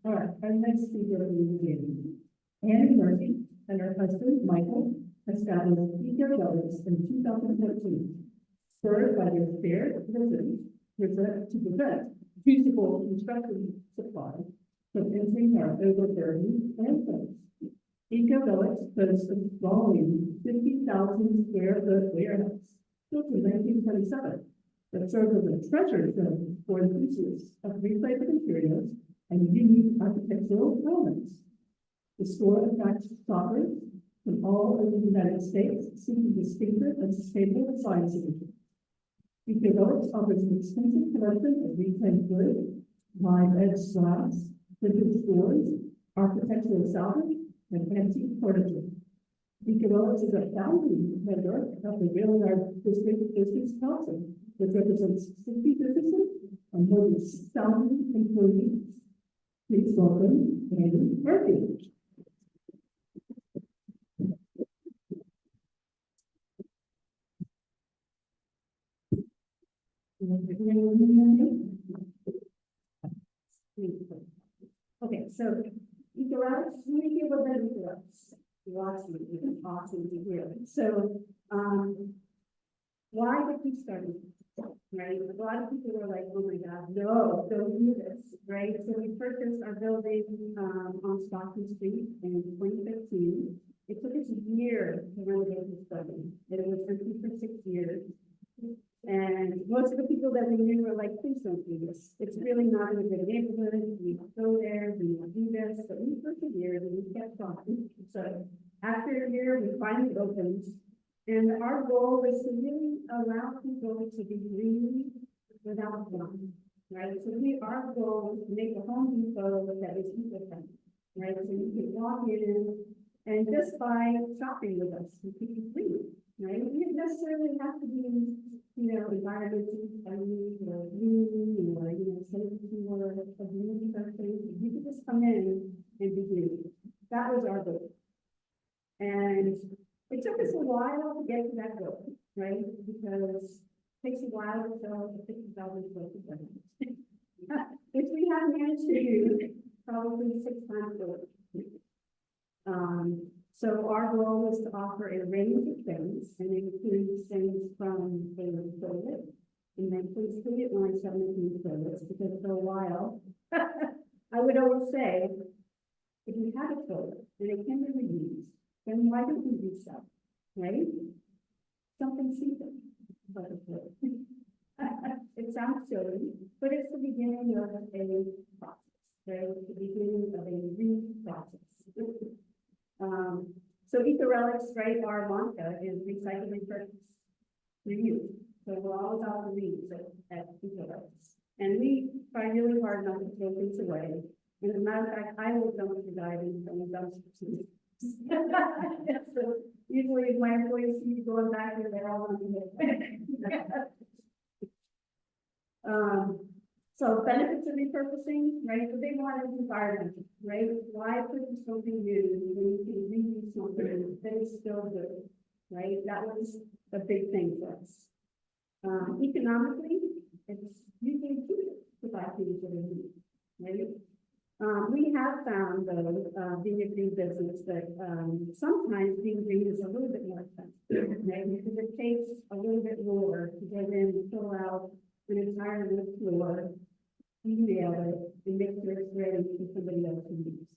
All right, our next speaker is Annie Murphy and her husband, Michael, established EcoRelics in 2014, spurred by their shared vision to prevent feasible construction supply from entering our overburdened landfills. EcoRelics boasts a sprawling 50,000 square foot warehouse built in 1927 that serves as a treasure trove for enthusiasts of recycled materials and unique architectural elements. The store attracts shoppers from all over the United States seeking distinctive and sustainable design solutions. EcoRelics offers an extensive collection of reclaimed wood, live edge slabs, vintage stores, architectural salvage, and antique furniture. EcoRelics is a founding member of the Rail Yard District Business Council, which represents 60 businesses and more than 6,000 employees. Please welcome Annie Murphy. Okay, so EcoRelics, let me give a bit of EcoRelics. Awesome to hear. So, why did we start it? Right? A lot of people were like, oh my God, no, don't do this, right? So we purchased our building on Stockton Street in 2015. It took us a year to renovate this building. It was empty for 6 years. And most of the people that we knew were like, please don't do this. It's really not in a good neighborhood. We go there, we will do this. But we persevered and we kept trying. So after a year, we finally opened. And our goal was to really allow people to be green without one, right? So our goal was to make a Home Depot that was eco-friendly, right? So you could walk in and just by shopping with us, you could be green, right? You didn't necessarily have to be, environmentally friendly or green or, say that you were a green person. You could just come in and be green. That was our goal. And it took us a while to get to that goal, right? Because it takes a while to sell the 50,000 square feet, which we have managed to do probably 6 times over. So our goal was to offer a range of things, and it includes things from a toilet, and then please put it when I start making toilets, because for a while, I would always say, if you have a toilet and it can be reused, then why don't we do so, right? Something simple, but it sounds silly, but it's the beginning of a process, right? It's the beginning of a process. So EcoRelics, right, our mantra is recycle, repurpose, reuse. So we're all about the reuse at EcoRelics. And we try really hard not to throw things away. And as a matter of fact, I will dumpster dive in from the dumpster too. So usually if my employees see me going back there, they're all on the So benefits of repurposing, right? The big one is environment, right? Why purchase something new when you can reuse something that is still good, right? That was a big thing for us. Economically, it's usually cheaper to buy things that are new, right? We have found, though, being a green business, that sometimes being green is a little bit more expensive, right? Because it takes a little bit more to get in and fill out an entire wood floor, email it, and make sure it's ready for somebody else to use.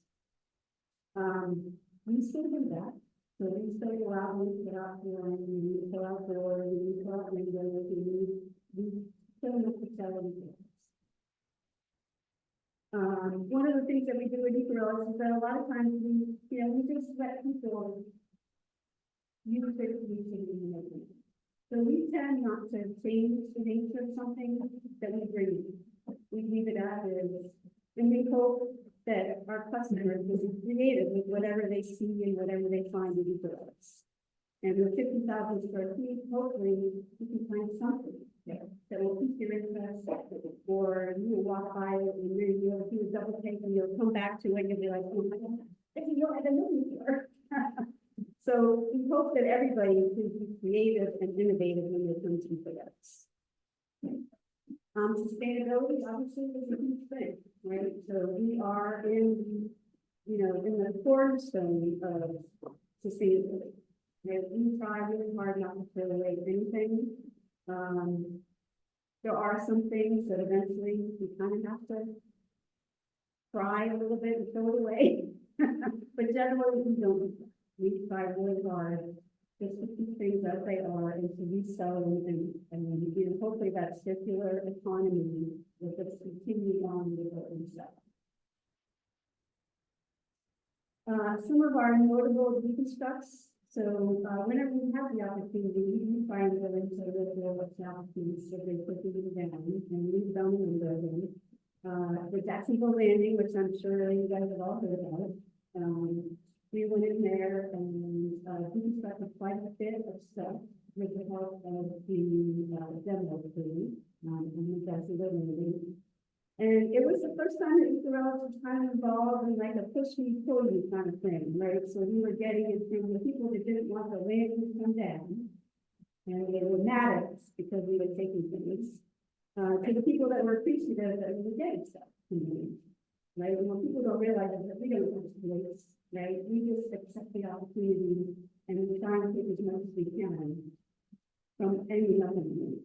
We still do that. So we still go out and put out flooring, we fill out doors, we fill out windows, we still make facilities. One of the things that we do with EcoRelics is that a lot of times we just let people use their solution in the moment. So we tend not to change the nature of something that we bring. We leave it as is, and we hope that our customers will be creative with whatever they see and whatever they find in EcoRelics. And with 50,000 square feet, hopefully you can find something that will pique your interest, or you will walk by it and then you'll do a double take and you'll come back to it and you'll be like, oh my God, I didn't know I had a movie here. So we hope that everybody can be creative and innovative when they come to EcoRelics. Sustainability obviously is a huge thing, right? So we are in, in the cornerstone of sustainability. Right? We try really hard not to throw away anything. There are some things that eventually we kind of have to try a little bit and throw it away. But generally we don't. We try really hard just to keep things as they are and to resell and hopefully that circular economy will just continue on with what we sell. Some of our notable deconstructs. So whenever we have the opportunity, we do try and go into a little bit of South Piece so they quickly down and we've done a number of them. The Jacksonville Landing, which I'm sure you guys have all heard about. We went in there and deconstructed quite a bit of stuff with the help of the demo crew in the Jacksonville Landing. And it was the first time that EcoRelics was kind of involved in like a push me, pull you kind of thing, right? So we were getting it from the people that didn't want the landing to come down, and they were mad at us because we were taking things, to the people that were appreciative that we were getting stuff from them, right? And when people don't realize that we don't want to do this, right? We just accept the opportunity and we try and take as much as we can from any nothing.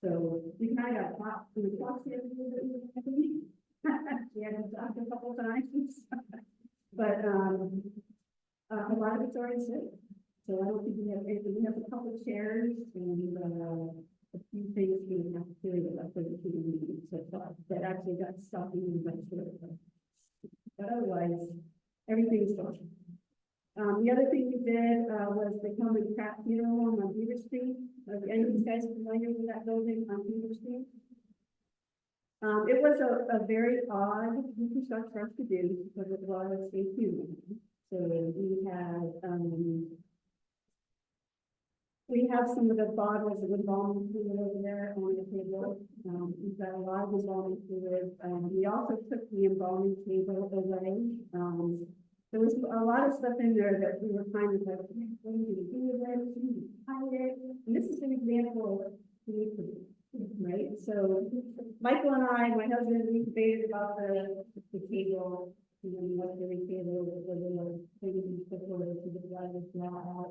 So we kind of got caught in the cross here a little bit, I think. We had to talk a couple times, but a lot of it's already said. So I don't think we have anything. We have a couple of chairs and a few things we have to do for the community so far that actually got stuck in the budget. But otherwise, everything's fine. The other thing we did was the Common Craft Funeral on Beaver Street. Are any of you guys familiar with that building on Beaver Street? It was a very odd reconstruction for us to do because it was a funeral. So we have some of the bottles of embalming fluid over there on the table. We've got a lot of embalming fluid. We also took the embalming table away. There was a lot of stuff in there that we were kind of like, what do we do with it? And this is an example of right? So Michael and I, my husband, we debated about the table, what the table was, things before the blood was out.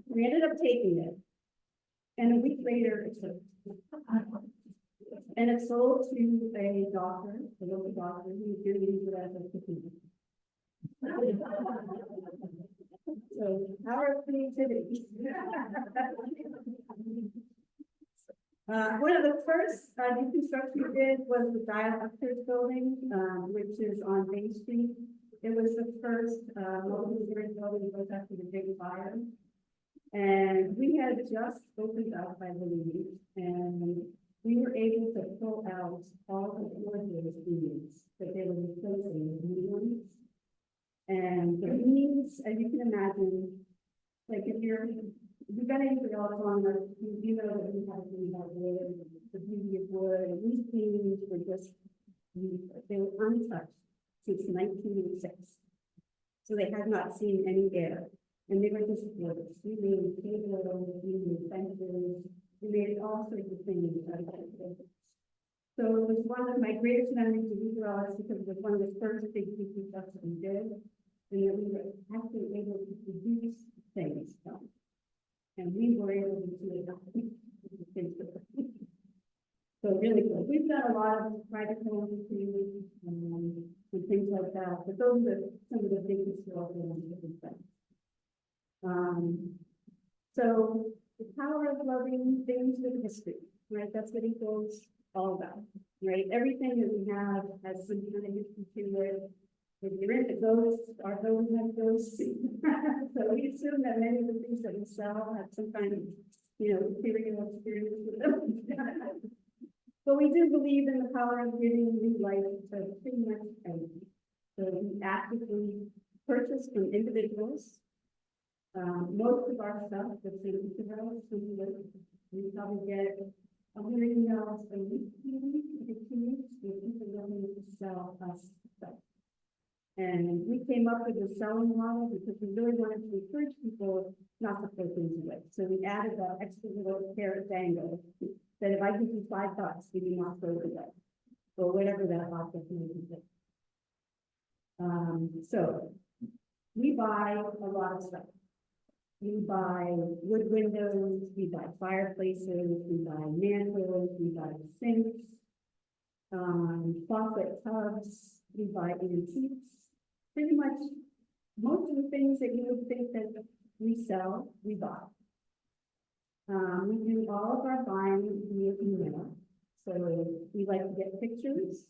We ended up taking it. And a week later, it sold. And it sold to a doctor, a local doctor, who was going to use it as a cooking. So power of creativity. One of the first deconstructions we did was the Dialectors building, which is on Main Street. It was the first multi-story building built after the big fire. And we had just opened up, I believe, and we were able to pull out all the floor beams that they were replacing with new ones. And the beams, as you can imagine, like if you've been into the all long, you know that we have to do about wood, the beauty of wood, and these beams were just, they were untouched since 1906. So they had not seen any air, and they were just gorgeous. We made tables, we made benches, we made all sorts of things out of it. So it was one of my greatest memories of EcoRelics because it was one of the first big deconstructions that we did, and that we were actually able to produce things from. And we were able to do it. So really cool. We've done a lot of private homes too, and things like that, but those are some of the biggest historical ones that we've done. So the power of loving things with history, right? That's what Eco's all about, right? Everything that we have has some kind of history to it. If you're into ghosts, our building has ghosts. So we assume that many of the things that we sell have some kind of, ethereal experience with them. But we do believe in the power of giving new life to pretty much everything. So we actively purchase from individuals. Most of our stuff that's in EcoRelics, we probably get 100 emails a week, with people willing to sell us stuff. And we came up with a selling model because we really wanted to encourage people not to throw things away. So we added that extra little carrot dangle that if I give you $5, will you not throw it away? Or whatever that object may be. So we buy a lot of stuff. We buy wood windows, we buy fireplaces, we buy mantles, we buy sinks, faucet tubs, we buy antiques. Pretty much most of the things that you would think that we sell, we buy. We do all of our buying via email. So we like to get pictures.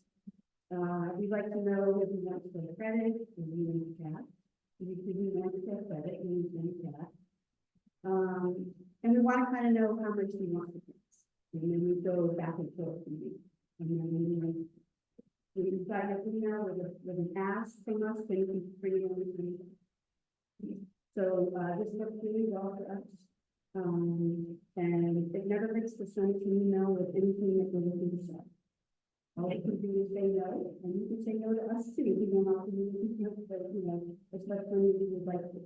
We like to know if we want to go credit, if we want cash. If we want to go credit, we want cash. And we want to kind of know how much we want to pay. And then we go back and forth. And then we decide an email with an ask from us, then we can bring it in. So this works really well for us. And it never hurts to send an email with anything that we're looking to sell. All they can do is say no, and you can say no to us too. We don't have to use it, but especially if you would like to.